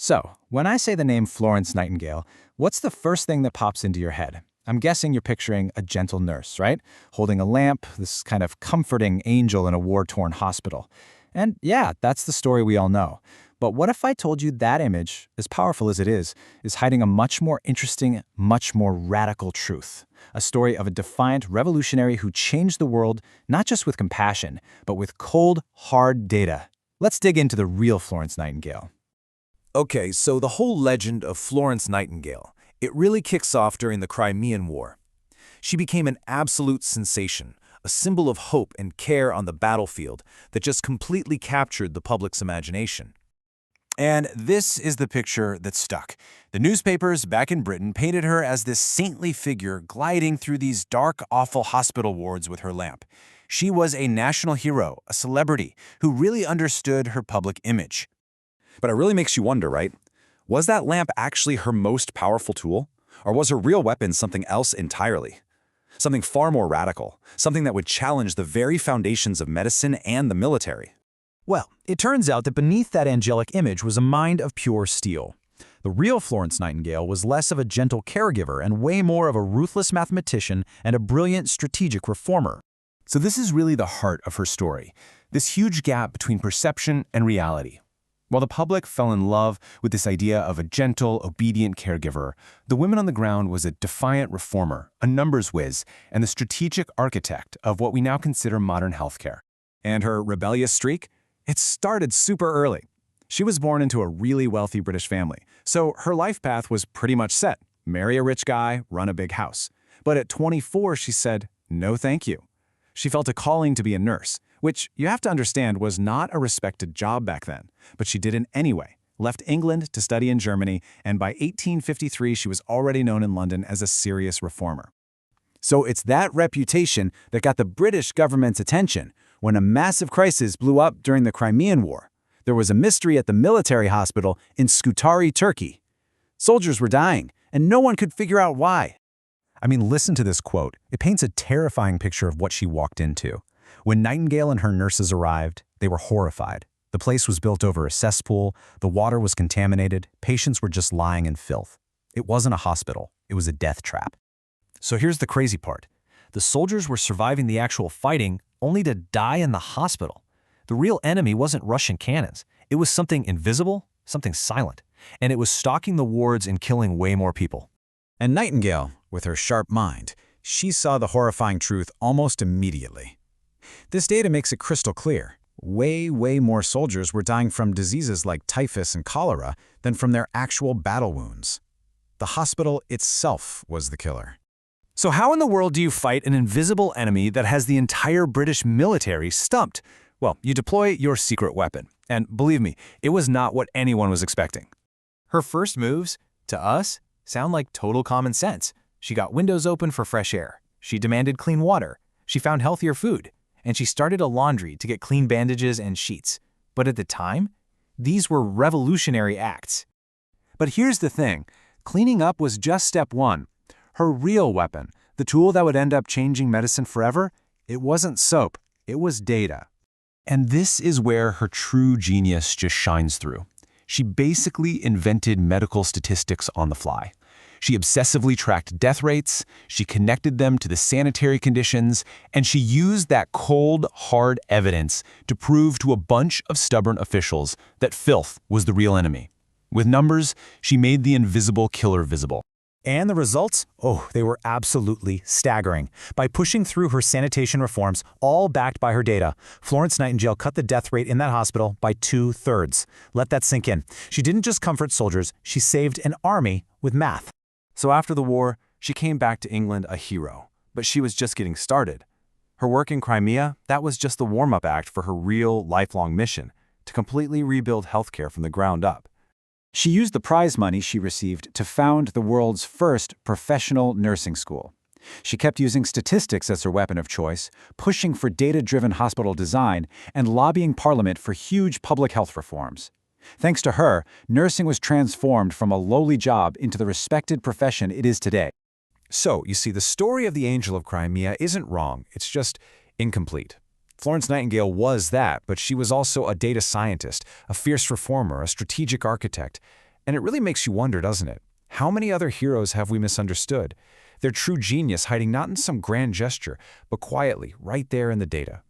So, when I say the name Florence Nightingale, what's the first thing that pops into your head? I'm guessing you're picturing a gentle nurse, right? Holding a lamp, this kind of comforting angel in a war-torn hospital. And yeah, that's the story we all know. But what if I told you that image, as powerful as it is hiding a much more interesting, much more radical truth? A story of a defiant revolutionary who changed the world, not just with compassion, but with cold, hard data. Let's dig into the real Florence Nightingale. Okay, so the whole legend of Florence Nightingale, it really kicks off during the Crimean War. She became an absolute sensation, a symbol of hope and care on the battlefield that just completely captured the public's imagination. And this is the picture that stuck. The newspapers back in Britain painted her as this saintly figure gliding through these dark, awful hospital wards with her lamp. She was a national hero, a celebrity, who really understood her public image. But it really makes you wonder, right? Was that lamp actually her most powerful tool? Or was her real weapon something else entirely? Something far more radical, something that would challenge the very foundations of medicine and the military. Well, it turns out that beneath that angelic image was a mind of pure steel. The real Florence Nightingale was less of a gentle caregiver and way more of a ruthless mathematician and a brilliant strategic reformer. So this is really the heart of her story, this huge gap between perception and reality. While the public fell in love with this idea of a gentle, obedient caregiver, the woman on the ground was a defiant reformer, a numbers whiz, and the strategic architect of what we now consider modern healthcare. And her rebellious streak? It started super early. She was born into a really wealthy British family, so her life path was pretty much set. Marry a rich guy, run a big house. But at 24, she said, no thank you. She felt a calling to be a nurse, which you have to understand was not a respected job back then. But she did it anyway, left England to study in Germany, and by 1853 she was already known in London as a serious reformer. So it's that reputation that got the British government's attention when a massive crisis blew up during the Crimean War. There was a mystery at the military hospital in Scutari, Turkey. Soldiers were dying, and no one could figure out why. I mean, listen to this quote. It paints a terrifying picture of what she walked into. When Nightingale and her nurses arrived, they were horrified. The place was built over a cesspool, the water was contaminated, patients were just lying in filth. It wasn't a hospital, it was a death trap. So here's the crazy part. The soldiers were surviving the actual fighting only to die in the hospital. The real enemy wasn't Russian cannons. It was something invisible, something silent, and it was stalking the wards and killing way more people. And Nightingale, with her sharp mind, she saw the horrifying truth almost immediately. This data makes it crystal clear. Way more soldiers were dying from diseases like typhus and cholera than from their actual battle wounds. The hospital itself was the killer. So how in the world do you fight an invisible enemy that has the entire British military stumped? Well, you deploy your secret weapon. And believe me, it was not what anyone was expecting. Her first moves, to us, sound like total common sense. She got windows open for fresh air. She demanded clean water. She found healthier food. And she started a laundry to get clean bandages and sheets. But at the time, these were revolutionary acts. But here's the thing. Cleaning up was just step one. Her real weapon, the tool that would end up changing medicine forever, it wasn't soap, it was data. And this is where her true genius just shines through. She basically invented medical statistics on the fly. She obsessively tracked death rates, she connected them to the sanitary conditions, and she used that cold, hard evidence to prove to a bunch of stubborn officials that filth was the real enemy. With numbers, she made the invisible killer visible. And the results? Oh, they were absolutely staggering. By pushing through her sanitation reforms, all backed by her data, Florence Nightingale cut the death rate in that hospital by 2/3. Let that sink in. She didn't just comfort soldiers, she saved an army with math. So after the war, she came back to England a hero. But she was just getting started. Her work in Crimea, that was just the warm-up act for her real, lifelong mission, to completely rebuild healthcare from the ground up. She used the prize money she received to found the world's first professional nursing school. She kept using statistics as her weapon of choice, pushing for data-driven hospital design, and lobbying Parliament for huge public health reforms. Thanks to her, nursing was transformed from a lowly job into the respected profession it is today. So, you see, the story of the Angel of Crimea isn't wrong, it's just incomplete. Florence Nightingale was that, but she was also a data scientist, a fierce reformer, a strategic architect. And it really makes you wonder, doesn't it? How many other heroes have we misunderstood? Their true genius hiding not in some grand gesture, but quietly, right there in the data.